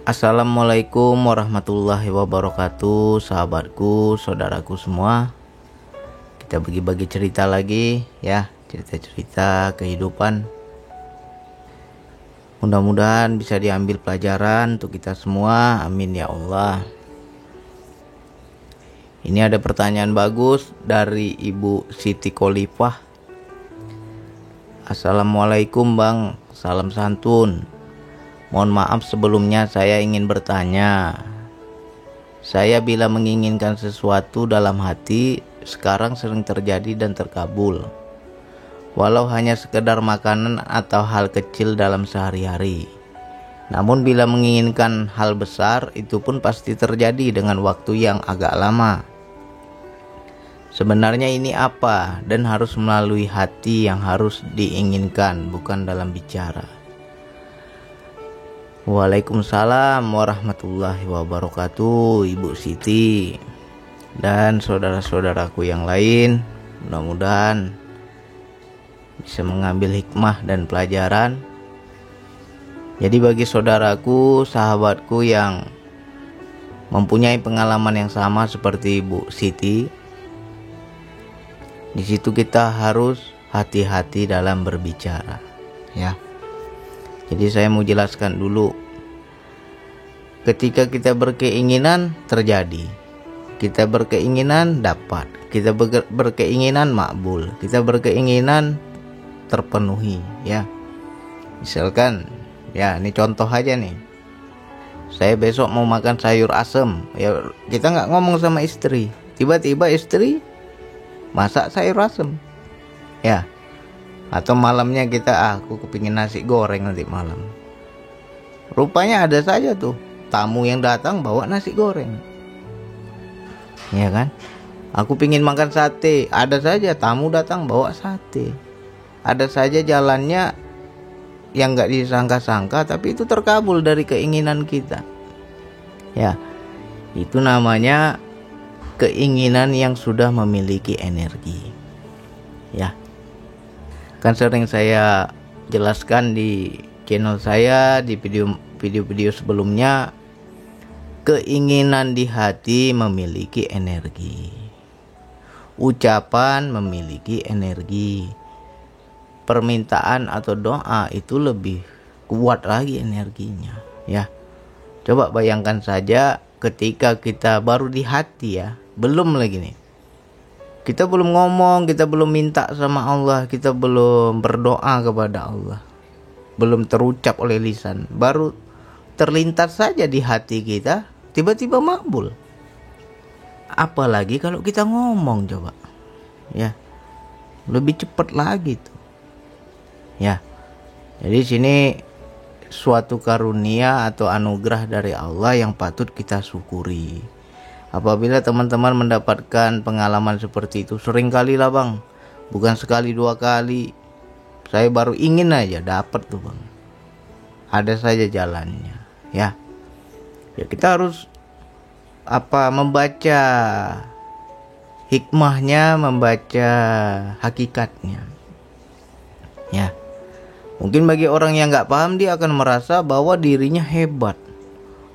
Assalamualaikum warahmatullahi wabarakatuh, sahabatku, saudaraku semua. Kita bagi-bagi cerita lagi ya, cerita-cerita kehidupan. Mudah-mudahan bisa diambil pelajaran untuk kita semua, amin ya Allah. Ini ada pertanyaan bagus dari Ibu Siti Khalifah. Assalamualaikum Bang, salam santun. Mohon maaf sebelumnya, saya ingin bertanya. Saya bila menginginkan sesuatu dalam hati, sekarang sering terjadi dan terkabul. Walau hanya sekedar makanan atau hal kecil dalam sehari-hari. Namun bila menginginkan hal besar, itu pun pasti terjadi dengan waktu yang agak lama. Sebenarnya ini apa? Dan harus melalui hati yang harus diinginkan, bukan dalam bicara. Waalaikumsalam warahmatullahi wabarakatuh, Ibu Siti dan saudara-saudaraku yang lain. Mudah-mudahan bisa mengambil hikmah dan pelajaran. Jadi bagi saudaraku, sahabatku yang mempunyai pengalaman yang sama seperti Ibu Siti, di situ kita harus hati-hati dalam berbicara, ya. Jadi saya mau jelaskan dulu. Ketika kita berkeinginan terjadi, kita berkeinginan dapat, kita berkeinginan makbul, kita berkeinginan terpenuhi, ya. Misalkan, ya ini contoh aja nih. Saya besok mau makan sayur asem, ya kita nggak ngomong sama istri, tiba-tiba istri masak sayur asem, ya. Atau malamnya kita aku kepingin nasi goreng nanti malam. Rupanya ada saja tuh tamu yang datang bawa nasi goreng, ya kan. Aku pingin makan sate, ada saja tamu datang bawa sate. Ada saja jalannya yang gak disangka-sangka, tapi itu terkabul dari keinginan kita. Ya, itu namanya keinginan yang sudah memiliki energi, ya. Kan sering saya jelaskan di channel saya, di video-video sebelumnya, keinginan di hati memiliki energi, ucapan memiliki energi, permintaan atau doa itu lebih kuat lagi energinya, ya. Coba bayangkan saja ketika kita baru di hati, ya, belum lagi nih, kita belum ngomong, kita belum minta sama Allah, kita belum berdoa kepada Allah, belum terucap oleh lisan, baru terlintas saja di hati kita, tiba-tiba makbul. Apalagi kalau kita ngomong, coba, ya, lebih cepat lagi tuh, ya. Jadi sini suatu karunia atau anugerah dari Allah yang patut kita syukuri. Apabila teman-teman mendapatkan pengalaman seperti itu, sering kali lah Bang, bukan sekali dua kali. Saya baru ingin aja dapat tuh Bang, ada saja jalannya, ya. Ya kita harus membaca hikmahnya, membaca hakikatnya, ya. Mungkin bagi orang yang nggak paham, dia akan merasa bahwa dirinya hebat.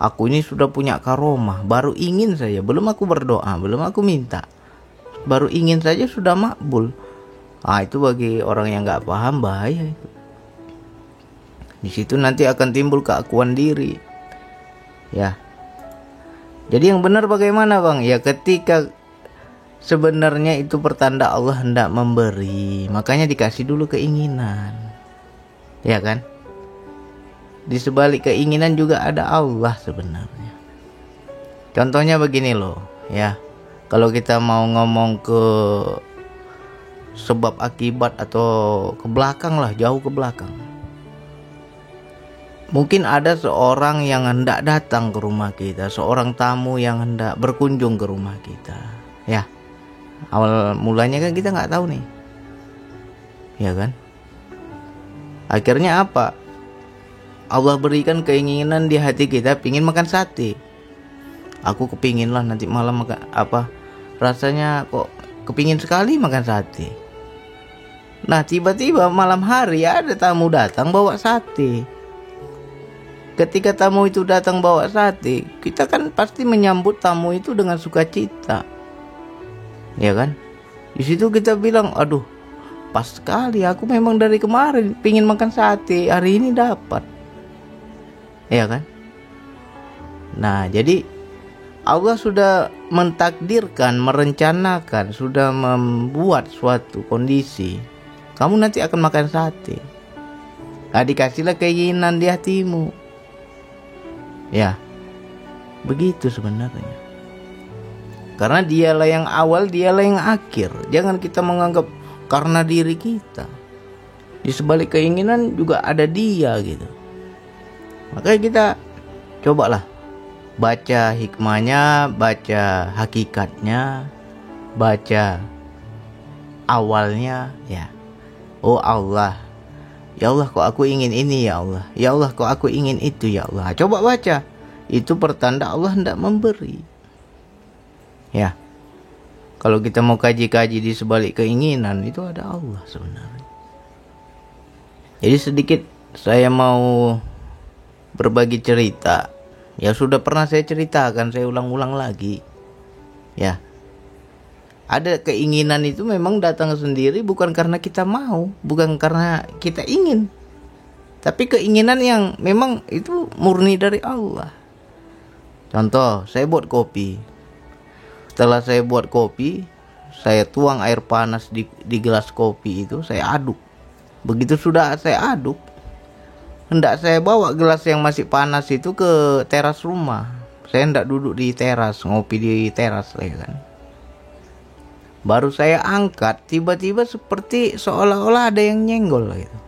Aku ini sudah punya karomah, baru ingin saja, belum aku berdoa, belum aku minta, baru ingin saja sudah makbul. Itu bagi orang yang nggak paham bahaya itu. Di situ nanti akan timbul keakuan diri, ya. Jadi yang benar bagaimana Bang? Ya ketika sebenarnya itu pertanda Allah hendak memberi, makanya dikasih dulu keinginan, ya kan? Di sebalik keinginan juga ada Allah sebenarnya. Contohnya begini loh, ya. Kalau kita mau ngomong ke sebab akibat atau ke belakang lah, jauh ke belakang. Mungkin ada seorang yang hendak datang ke rumah kita, seorang tamu yang hendak berkunjung ke rumah kita, ya. Awal mulanya kan kita nggak tahu nih, ya kan. Akhirnya apa? Allah berikan keinginan di hati kita, pingin makan sate. Aku kepingin lah nanti malam makan rasanya kok kepingin sekali makan sate. Nah tiba-tiba malam hari ada tamu datang bawa sate. Ketika tamu itu datang bawa sate, kita kan pasti menyambut tamu itu dengan sukacita, ya kan? Di situ kita bilang, aduh, pas sekali, aku memang dari kemarin pingin makan sate, hari ini dapat, ya kan? Nah, jadi Allah sudah mentakdirkan, merencanakan, sudah membuat suatu kondisi, kamu nanti akan makan sate. Nah, dikasihlah keinginan di hatimu. Ya, begitu sebenarnya. Karena dialah yang awal, dialah yang akhir. Jangan kita menganggap karena diri kita. Di sebalik keinginan juga ada dia gitu. Makanya kita cobalah baca hikmahnya, baca hakikatnya, baca awalnya ya. Oh Allah, ya Allah kok aku ingin ini ya Allah. Ya Allah kok aku ingin itu ya Allah. Coba baca. Itu pertanda Allah hendak memberi. Ya. Kalau kita mau kaji-kaji di sebalik keinginan, itu ada Allah sebenarnya. Jadi sedikit saya mau berbagi cerita. Ya sudah pernah saya ceritakan, saya ulang-ulang lagi. Ya. Ada keinginan itu memang datang sendiri bukan karena kita mau, bukan karena kita ingin. Tapi keinginan yang memang itu murni dari Allah. Contoh, saya buat kopi. Setelah saya buat kopi, saya tuang air panas di gelas kopi itu, saya aduk. Begitu sudah saya aduk, hendak saya bawa gelas yang masih panas itu ke teras rumah. Saya hendak duduk di teras, ngopi di teras ya kan. Baru saya angkat, tiba-tiba seperti seolah-olah ada yang nyenggol gitu.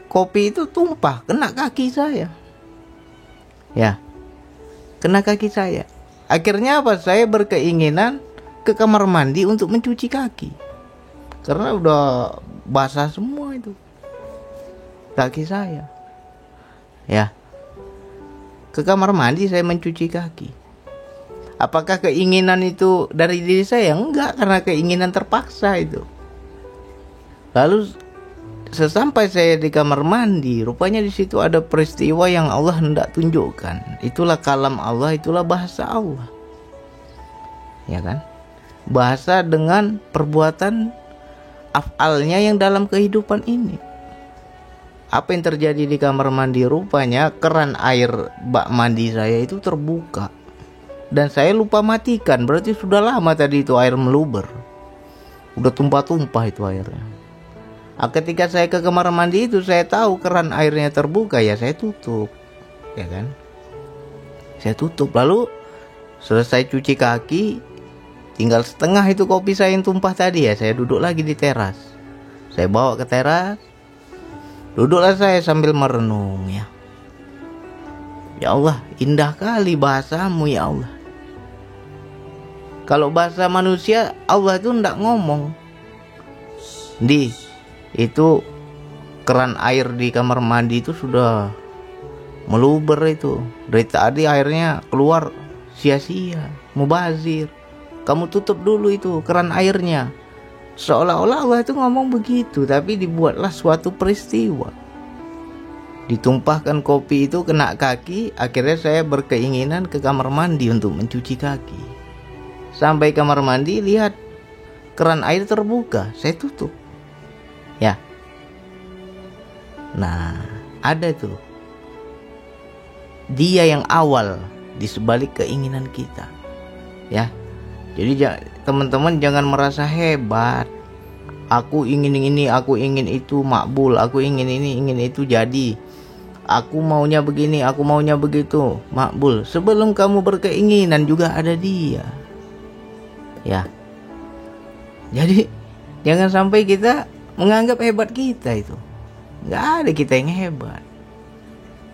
Kopi itu tumpah, kena kaki saya. Ya, kena kaki saya. Akhirnya apa? Saya berkeinginan ke kamar mandi untuk mencuci kaki. Karena udah basah semua itu kaki saya. Ya, ke kamar mandi saya mencuci kaki. Apakah keinginan itu dari diri saya? Enggak, karena keinginan terpaksa itu. Lalu sesampai saya di kamar mandi, rupanya di situ ada peristiwa yang Allah hendak tunjukkan. Itulah kalam Allah, itulah bahasa Allah. Ya kan? Bahasa dengan perbuatan af'alnya yang dalam kehidupan ini. Apa yang terjadi di kamar mandi? Rupanya keran air bak mandi saya itu terbuka. Dan saya lupa matikan. Berarti sudah lama tadi itu air meluber. Udah tumpah-tumpah itu airnya. Nah, ketika saya ke kamar mandi itu, saya tahu keran airnya terbuka, ya saya tutup. Ya kan? Saya tutup. Lalu selesai cuci kaki, tinggal setengah itu kopi saya yang tumpah tadi ya. Saya duduk lagi di teras. Saya bawa ke teras. Duduklah saya sambil merenung ya. Ya Allah, indah kali bahasamu ya Allah. Kalau bahasa manusia, Allah itu enggak ngomong. Itu keran air di kamar mandi itu sudah meluber itu. Dari tadi airnya keluar sia-sia, mubazir. Kamu tutup dulu itu keran airnya. Seolah-olah Allah itu ngomong begitu, tapi dibuatlah suatu peristiwa. Ditumpahkan kopi itu kena kaki, akhirnya saya berkeinginan ke kamar mandi untuk mencuci kaki. Sampai kamar mandi, lihat keran air terbuka, saya tutup. Ya. Nah, ada tuh. Dia yang awal di sebalik keinginan kita. Ya. Jadi teman-teman jangan merasa hebat. Aku ingin ini, aku ingin itu, makbul. Aku ingin ini, ingin itu jadi. Aku maunya begini, aku maunya begitu, makbul. Sebelum kamu berkeinginan juga ada dia. Ya. Jadi jangan sampai kita menganggap hebat kita itu. Nggak ada kita yang hebat.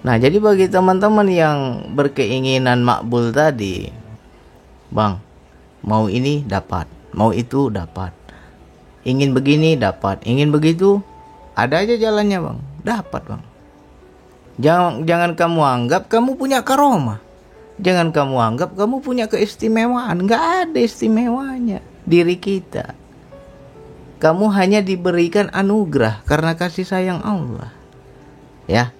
Nah, jadi bagi teman-teman yang berkeinginan makbul tadi, Bang, mau ini dapat, mau itu dapat. Ingin begini dapat, ingin begitu, ada aja jalannya Bang, dapat Bang. Jangan kamu anggap kamu punya karomah. Jangan kamu anggap kamu punya keistimewaan. Nggak ada istimewanya diri kita. Kamu hanya diberikan anugerah karena kasih sayang Allah. Ya,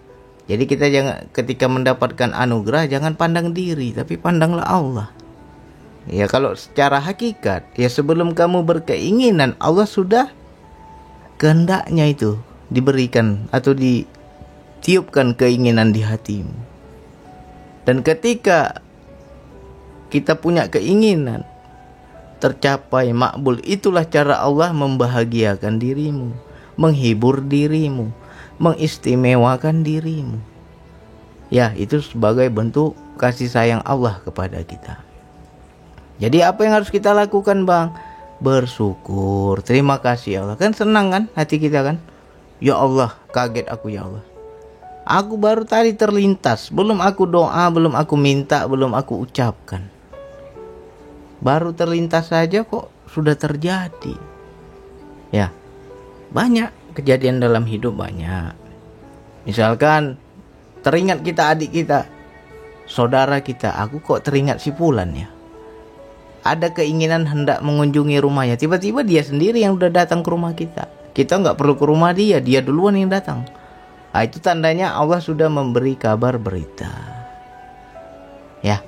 Jadi kita jangan, ketika mendapatkan anugerah jangan pandang diri, tapi pandanglah Allah. Ya kalau secara hakikat, ya sebelum kamu berkeinginan, Allah sudah kehendaknya itu diberikan atau ditiupkan keinginan di hatimu. Dan ketika kita punya keinginan tercapai, makbul, itulah cara Allah membahagiakan dirimu, menghibur dirimu, mengistimewakan dirimu. Ya, itu sebagai bentuk kasih sayang Allah kepada kita. Jadi apa yang harus kita lakukan, Bang? Bersyukur, terima kasih Allah. Kan senang kan hati kita kan? Ya Allah, kaget aku ya Allah. Aku baru tadi terlintas, belum aku doa, belum aku minta, belum aku ucapkan. Baru terlintas saja kok sudah terjadi. Ya, banyak kejadian dalam hidup, banyak. Misalkan teringat kita adik kita, saudara kita, aku kok teringat si Fulan ya. Ada keinginan hendak mengunjungi rumahnya, tiba-tiba dia sendiri yang udah datang ke rumah kita. Kita nggak perlu ke rumah dia, dia duluan yang datang. Nah, itu tandanya Allah sudah memberi kabar berita. Ya,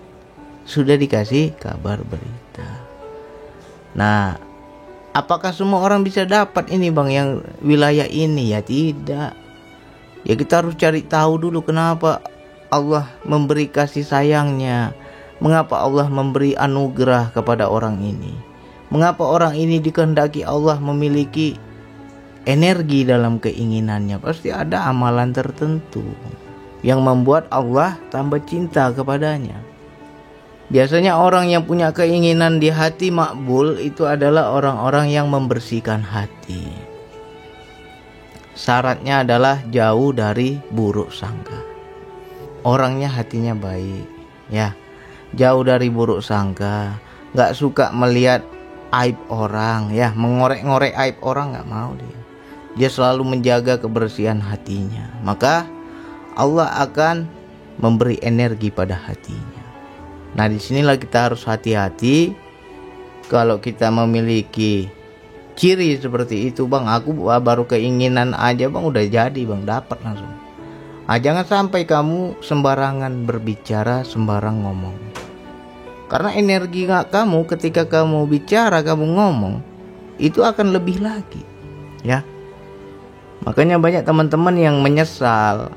sudah dikasih kabar berita. Nah, apakah semua orang bisa dapat ini, Bang, yang wilayah ini? Ya tidak. Ya kita harus cari tahu dulu kenapa Allah memberi kasih sayangnya. Mengapa Allah memberi anugerah kepada orang ini? Mengapa orang ini dikehendaki Allah memiliki energi dalam keinginannya? Pasti ada amalan tertentu yang membuat Allah tambah cinta kepadanya. Biasanya orang yang punya keinginan di hati makbul itu adalah orang-orang yang membersihkan hati. Syaratnya adalah jauh dari buruk sangka. Orangnya hatinya baik, ya. Jauh dari buruk sangka, gak suka melihat aib orang, ya, mengorek-ngorek aib orang gak mau dia. Dia selalu menjaga kebersihan hatinya. Maka Allah akan memberi energi pada hatinya. Nah, disinilah kita harus hati-hati. Kalau kita memiliki ciri seperti itu, Bang, aku baru keinginan aja, Bang, udah jadi, Bang, dapat langsung. Jangan sampai kamu sembarangan berbicara, sembarang ngomong. Karena energi kamu ketika kamu bicara, kamu ngomong, itu akan lebih lagi, ya. Makanya banyak teman-teman yang menyesal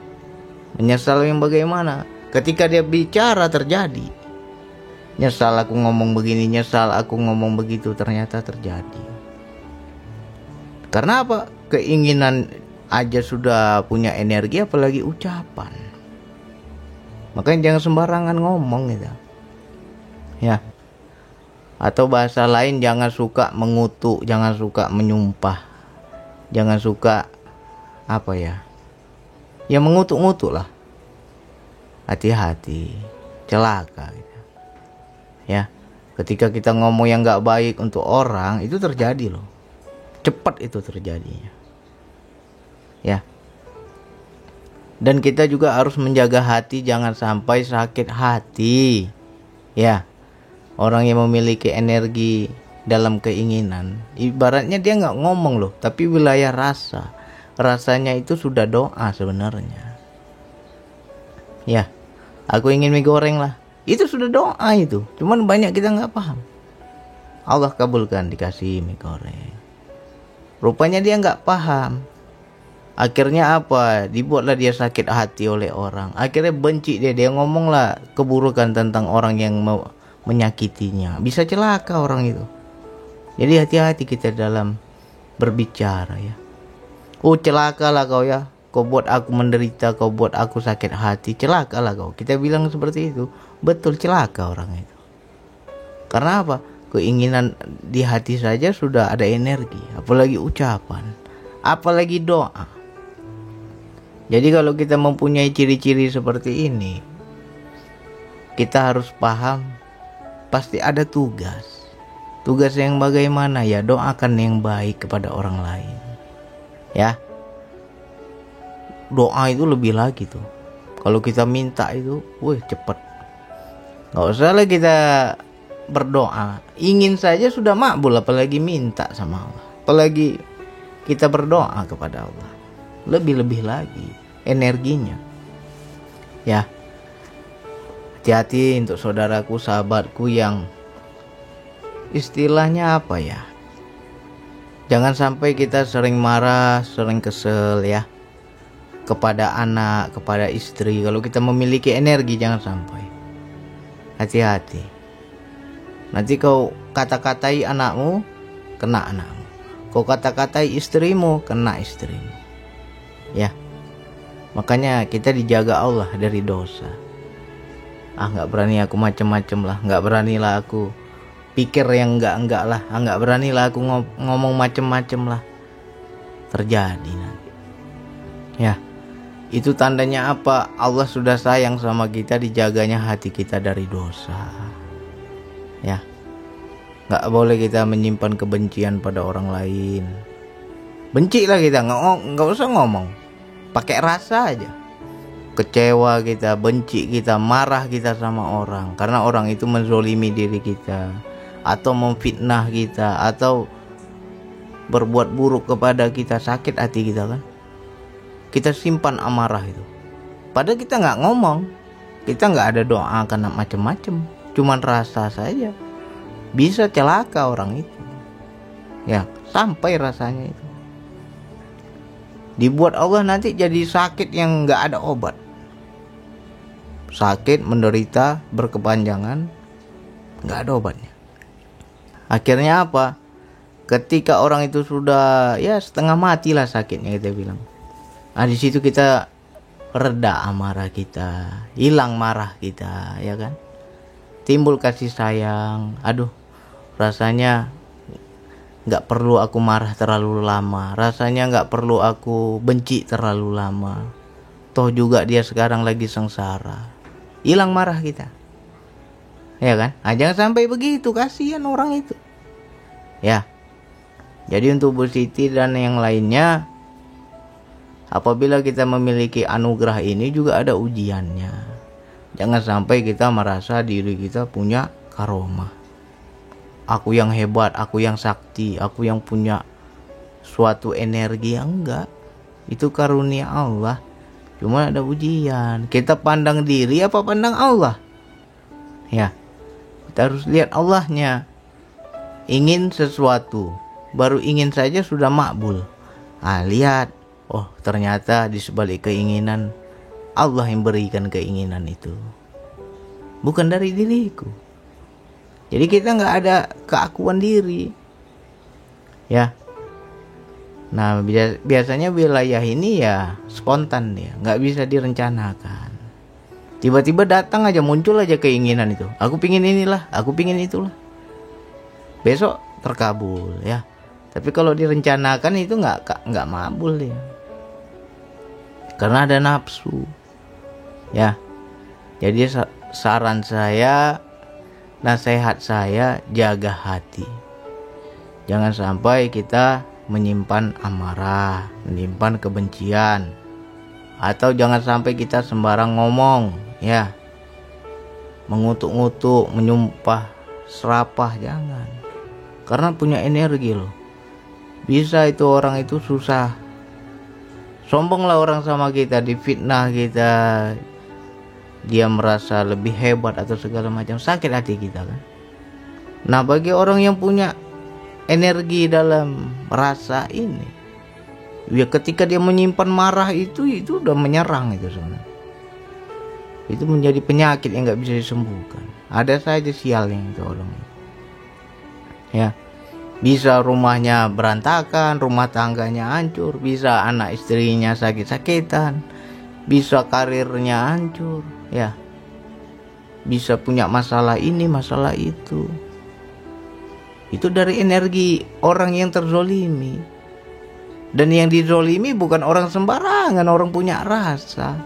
yang bagaimana? Ketika dia bicara terjadi. Nyesal aku ngomong begini, nyesal aku ngomong begitu, ternyata terjadi. Karena apa? Keinginan aja sudah punya energi, apalagi ucapan. Makanya jangan sembarangan ngomong gitu. Ya. Atau bahasa lain, jangan suka mengutuk, jangan suka menyumpah. Jangan suka apa ya? Ya mengutuk-ngutuk lah. Hati-hati, celaka gitu. Ya. Ketika kita ngomong yang gak baik untuk orang, itu terjadi loh. Cepat itu terjadinya. Ya. Dan kita juga harus menjaga hati, jangan sampai sakit hati. Ya. Orang yang memiliki energi dalam keinginan, ibaratnya dia nggak ngomong loh, tapi wilayah rasa, rasanya itu sudah doa sebenarnya. Ya, aku ingin mie goreng lah, itu sudah doa itu, cuman banyak kita nggak paham. Allah kabulkan, dikasih mie goreng. Rupanya dia nggak paham. Akhirnya apa? Dibuatlah dia sakit hati oleh orang. Akhirnya benci dia ngomonglah keburukan tentang orang yang mau menyakitinya. Bisa celaka orang itu. Jadi hati-hati kita dalam berbicara ya. Oh, celakalah kau ya. Kau buat aku menderita, kau buat aku sakit hati. Celakalah kau. Kita bilang seperti itu. Betul, celaka orang itu. Karena apa? Keinginan di hati saja sudah ada energi, apalagi ucapan, apalagi doa. Jadi kalau kita mempunyai ciri-ciri seperti ini, kita harus paham pasti ada tugas. Tugas yang bagaimana? Ya doakan yang baik kepada orang lain. Ya. Doa itu lebih lagi tuh. Kalau kita minta itu, cepet. Gak usah lah kita berdoa. Ingin saja sudah makbul, apalagi minta sama Allah. Apalagi kita berdoa kepada Allah. Lebih-lebih lagi energinya. Ya, hati-hati untuk saudaraku, sahabatku yang istilahnya apa ya, jangan sampai kita sering marah, sering kesel ya, kepada anak, kepada istri. Kalau kita memiliki energi, jangan sampai. Hati-hati. Nanti kau kata-katai anakmu, kena anakmu. Kau kata-katai istrimu, kena istrimu. Ya, makanya kita dijaga Allah dari dosa. Nggak berani aku macem-macem lah, nggak beranilah aku pikir yang enggak lah, nggak beranilah aku ngomong macem-macem lah. Terjadi nanti. Ya, itu tandanya apa? Allah sudah sayang sama kita, dijaganya hati kita dari dosa. Ya, nggak boleh kita menyimpan kebencian pada orang lain. Benci lah kita, nggak usah ngomong, pakai rasa aja. Kecewa kita, benci kita, marah kita sama orang karena orang itu menzolimi diri kita, atau memfitnah kita, atau berbuat buruk kepada kita, sakit hati kita kan. Kita simpan amarah itu, padahal kita nggak ngomong, kita nggak ada doa karena macem-macem, cuman rasa saja bisa celaka orang itu. Ya, sampai rasanya itu dibuat Allah nanti jadi sakit yang nggak ada obat. Sakit, menderita, berkepanjangan, nggak ada obatnya. Akhirnya apa? Ketika orang itu sudah ya setengah mati lah sakitnya, kita bilang. Nah, di situ kita reda amarah kita, hilang marah kita, ya kan? Timbul kasih sayang. Aduh, rasanya nggak perlu aku marah terlalu lama. Rasanya nggak perlu aku benci terlalu lama. Toh juga dia sekarang lagi sengsara. Hilang marah kita, ya kan? Jangan sampai begitu, kasihan orang itu. Ya, jadi untuk Bu Siti dan yang lainnya, apabila kita memiliki anugerah ini juga ada ujiannya. Jangan sampai kita merasa diri kita punya karomah. Aku yang hebat, aku yang sakti, aku yang punya suatu energi. Enggak, itu karunia Allah. Cuma ada ujian. Kita pandang diri apa pandang Allah? Ya, kita harus lihat Allahnya. Ingin sesuatu, baru ingin saja sudah makbul. Lihat, oh ternyata di sebalik keinginan, Allah yang berikan keinginan itu, bukan dari diriku. Jadi kita nggak ada keakuan diri. Ya. Nah, biasanya wilayah ini ya spontan ya, nggak bisa direncanakan. Tiba-tiba datang aja, muncul aja keinginan itu. Aku pingin inilah, aku pingin itulah. Besok terkabul ya. Tapi kalau direncanakan itu nggak mabul ya. Karena ada nafsu. Ya. Jadi saran saya, nasihat saya, jaga hati. Jangan sampai kita menyimpan amarah, menyimpan kebencian, atau jangan sampai kita sembarang ngomong ya, mengutuk-ngutuk, menyumpah serapah, jangan. Karena punya energi loh. Bisa itu orang itu susah, sombonglah orang sama kita, difitnah kita, dia merasa lebih hebat atau segala macam, sakit hati kita kan. Nah, bagi orang yang punya energi dalam rasa ini, ya ketika dia menyimpan marah itu udah menyerang itu sebenarnya. Itu menjadi penyakit yang nggak bisa disembuhkan. Ada saja sialnya itu orang. Ya, bisa rumahnya berantakan, rumah tangganya hancur, bisa anak istrinya sakit-sakitan, bisa karirnya hancur, ya, bisa punya masalah ini, masalah itu. Itu dari energi orang yang terzolimi. Dan yang dizolimi bukan orang sembarangan, orang punya rasa.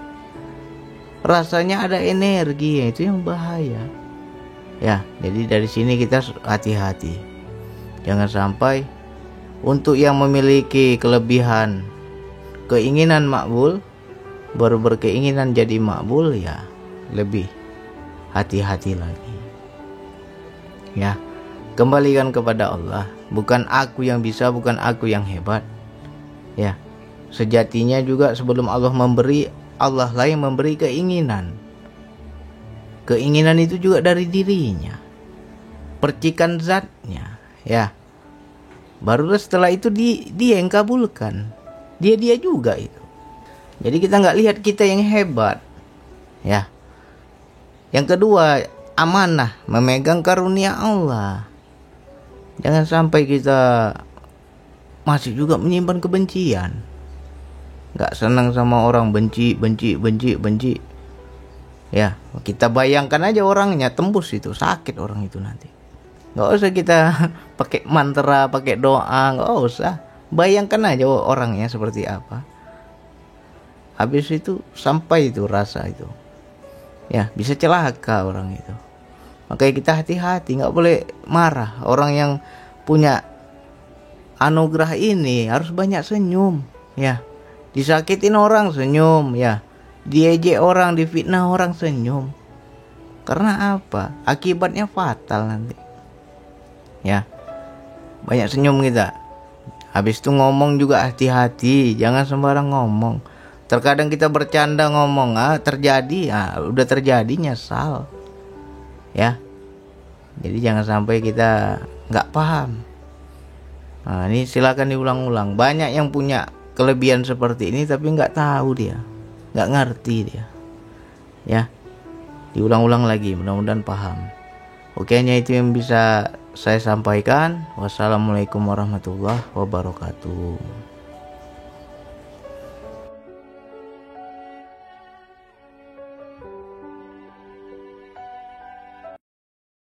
Rasanya ada energi, itu yang bahaya. Ya, jadi dari sini kita hati-hati. Jangan sampai untuk yang memiliki kelebihan keinginan makbul, baru berkeinginan jadi makbul, ya lebih hati-hati lagi. Ya. Kembalikan kepada Allah. Bukan aku yang bisa, bukan aku yang hebat. Ya, sejatinya juga sebelum Allah memberi, Allah lah yang memberi keinginan. Keinginan itu juga dari dirinya, percikan zatnya, ya. Baru setelah itu dia yang kabulkan, dia juga itu. Jadi kita nggak lihat kita yang hebat, ya. Yang kedua, amanah, memegang karunia Allah. Jangan sampai kita masih juga menyimpan kebencian, nggak senang sama orang, benci. Ya, kita bayangkan aja orangnya, tembus itu, sakit orang itu nanti. Nggak usah kita pakai mantra, pakai doa, nggak usah. Bayangkan aja orangnya seperti apa. Habis itu sampai itu rasa itu, ya bisa celaka orang itu. Makanya kita hati-hati, nggak boleh marah. Orang yang punya anugerah ini harus banyak senyum, ya. Disakitin orang senyum, ya. Diejek orang, difitnah orang senyum. Karena apa? Akibatnya fatal nanti, ya. Banyak senyum kita. Habis itu ngomong juga hati-hati, jangan sembarang ngomong. Terkadang kita bercanda ngomong, terjadi, udah terjadi nyesal, ya. Jadi jangan sampai kita nggak paham. Nah, ini silakan diulang-ulang. Banyak yang punya kelebihan seperti ini tapi nggak tahu dia, nggak ngerti dia, ya. Diulang-ulang lagi, mudah-mudahan paham. Oke, hanya itu yang bisa saya sampaikan. Wassalamualaikum warahmatullahi wabarakatuh.